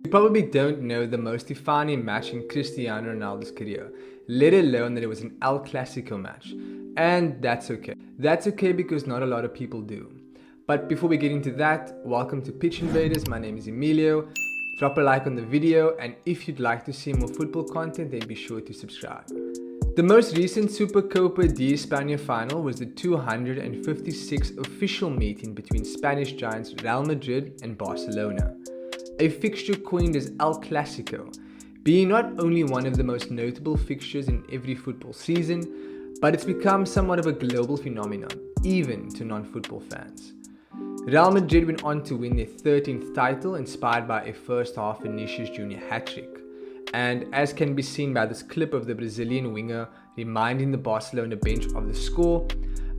You probably don't know the most defining match in Cristiano Ronaldo's career, let alone that it was an El Clasico match. And that's okay. That's okay because not a lot of people do. But before we get into that, welcome to Pitch Invaders. My name is Emilio. Drop a like on the video, and if you'd like to see more football content, then be sure to subscribe. The most recent Supercopa de España final was the 256th official meeting between Spanish giants Real Madrid and Barcelona. A fixture coined as El Clasico, being not only one of the most notable fixtures in every football season, but it's become somewhat of a global phenomenon, even to non-football fans. Real Madrid went on to win their 13th title, inspired by a first-half Vinicius Jr. hat-trick. And as can be seen by this clip of the Brazilian winger reminding the Barcelona bench of the score,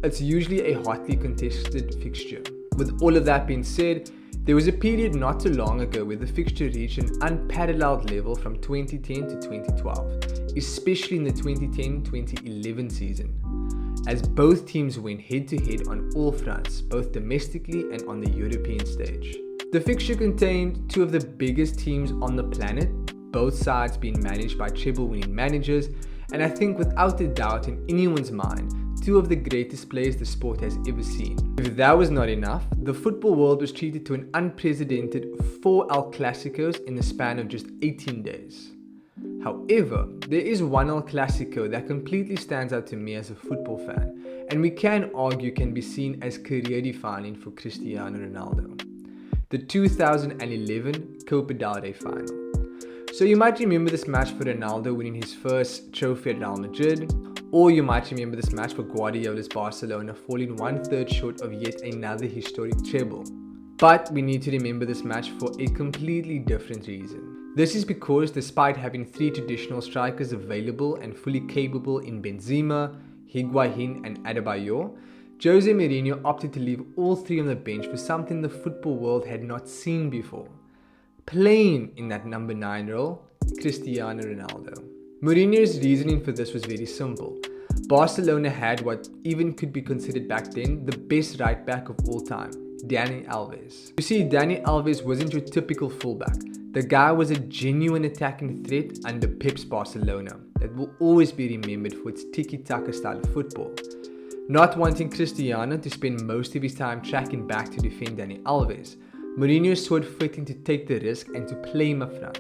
it's usually a hotly contested fixture. With all of that being said, there was a period not too long ago where the fixture reached an unparalleled level from 2010 to 2012, especially in the 2010-2011 season, as both teams went head-to-head on all fronts, both domestically and on the European stage. The fixture contained two of the biggest teams on the planet, both sides being managed by treble-winning managers, and I think without a doubt in anyone's mind, two of the greatest players the sport has ever seen. If that was not enough, the football world was treated to an unprecedented 4 El Clasicos in the span of just 18 days. However, there is one El Clasico that completely stands out to me as a football fan, and we can argue can be seen as career-defining for Cristiano Ronaldo. The 2011 Copa del Rey Final. So you might remember this match for Ronaldo winning his first trophy at Real Madrid, or you might remember this match for Guardiola's Barcelona falling 1/3 short of yet another historic treble. But we need to remember this match for a completely different reason. This is because despite having 3 traditional strikers available and fully capable in Benzema, Higuain and Adebayor, Jose Mourinho opted to leave all 3 on the bench for something the football world had not seen before. Playing in that number 9 role, Cristiano Ronaldo. Mourinho's reasoning for this was very simple. Barcelona had what even could be considered back then the best right back of all time, Dani Alves. You see, Dani Alves wasn't your typical fullback. The guy was a genuine attacking threat under Pep's Barcelona that will always be remembered for its tiki-taka style of football. Not wanting Cristiano to spend most of his time tracking back to defend Dani Alves, Mourinho saw it fitting to take the risk and to play him up front.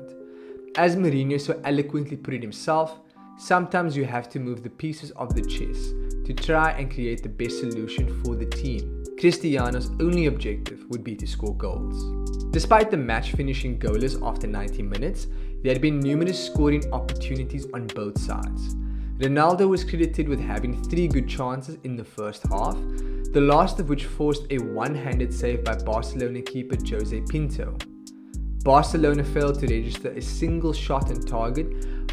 As Mourinho so eloquently put it himself, sometimes you have to move the pieces of the chess to try and create the best solution for the team. Cristiano's only objective would be to score goals. Despite the match finishing goalless after 90 minutes, there had been numerous scoring opportunities on both sides. Ronaldo was credited with having 3 good chances in the first half, the last of which forced a one-handed save by Barcelona keeper Jose Pinto. Barcelona failed to register a single shot on target,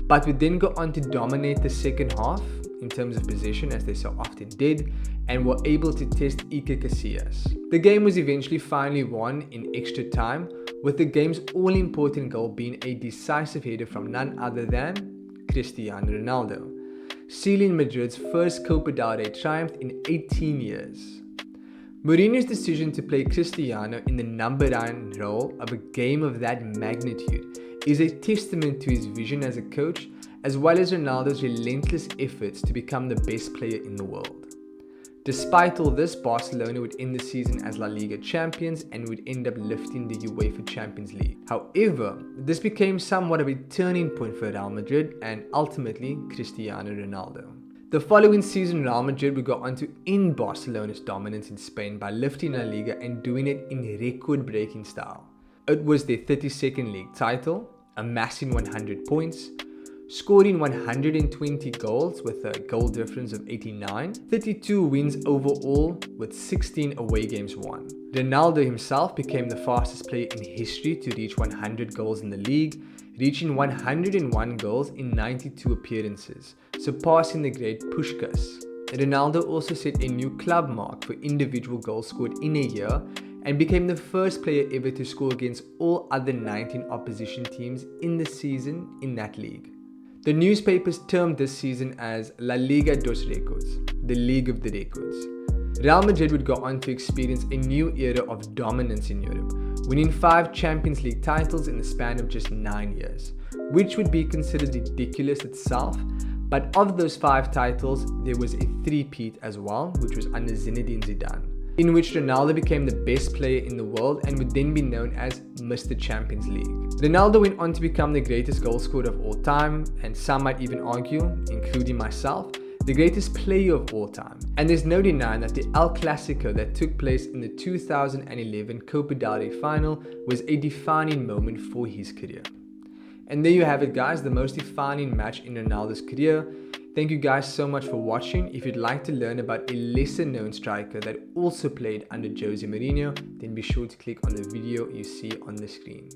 but would then go on to dominate the second half in terms of possession, as they so often did, and were able to test Iker Casillas. The game was eventually finally won in extra time, with the game's all-important goal being a decisive header from none other than Cristiano Ronaldo, sealing Madrid's first Copa del Rey triumph in 18 years. Mourinho's decision to play Cristiano in the number 9 role of a game of that magnitude is a testament to his vision as a coach, as well as Ronaldo's relentless efforts to become the best player in the world. Despite all this, Barcelona would end the season as La Liga champions and would end up lifting the UEFA Champions League. However, this became somewhat of a turning point for Real Madrid and ultimately Cristiano Ronaldo. The following season, Real Madrid would go on to end Barcelona's dominance in Spain by lifting La Liga and doing it in record-breaking style. It was their 32nd league title, amassing 100 points, scoring 120 goals with a goal difference of 89, 32 wins overall with 16 away games won. Ronaldo himself became the fastest player in history to reach 100 goals in the league, reaching 101 goals in 92 appearances, surpassing the great Puskás. Ronaldo also set a new club mark for individual goals scored in a year and became the first player ever to score against all other 19 opposition teams in the season in that league. The newspapers termed this season as La Liga dos Records, the League of the Records. Real Madrid would go on to experience a new era of dominance in Europe, winning 5 Champions League titles in the span of just 9 years, which would be considered ridiculous itself. But of those 5 titles, there was a three-peat as well, which was under Zinedine Zidane, in which Ronaldo became the best player in the world and would then be known as Mr. Champions League. Ronaldo went on to become the greatest goal scorer of all time, and some might even argue, including myself, the greatest player of all time. And there's no denying that the El Clasico that took place in the 2011 Copa Del Rey Final was a defining moment for his career. And there you have it, guys, the most defining match in Ronaldo's career. Thank you guys so much for watching. If you'd like to learn about a lesser known striker that also played under Jose Mourinho, then be sure to click on the video you see on the screen.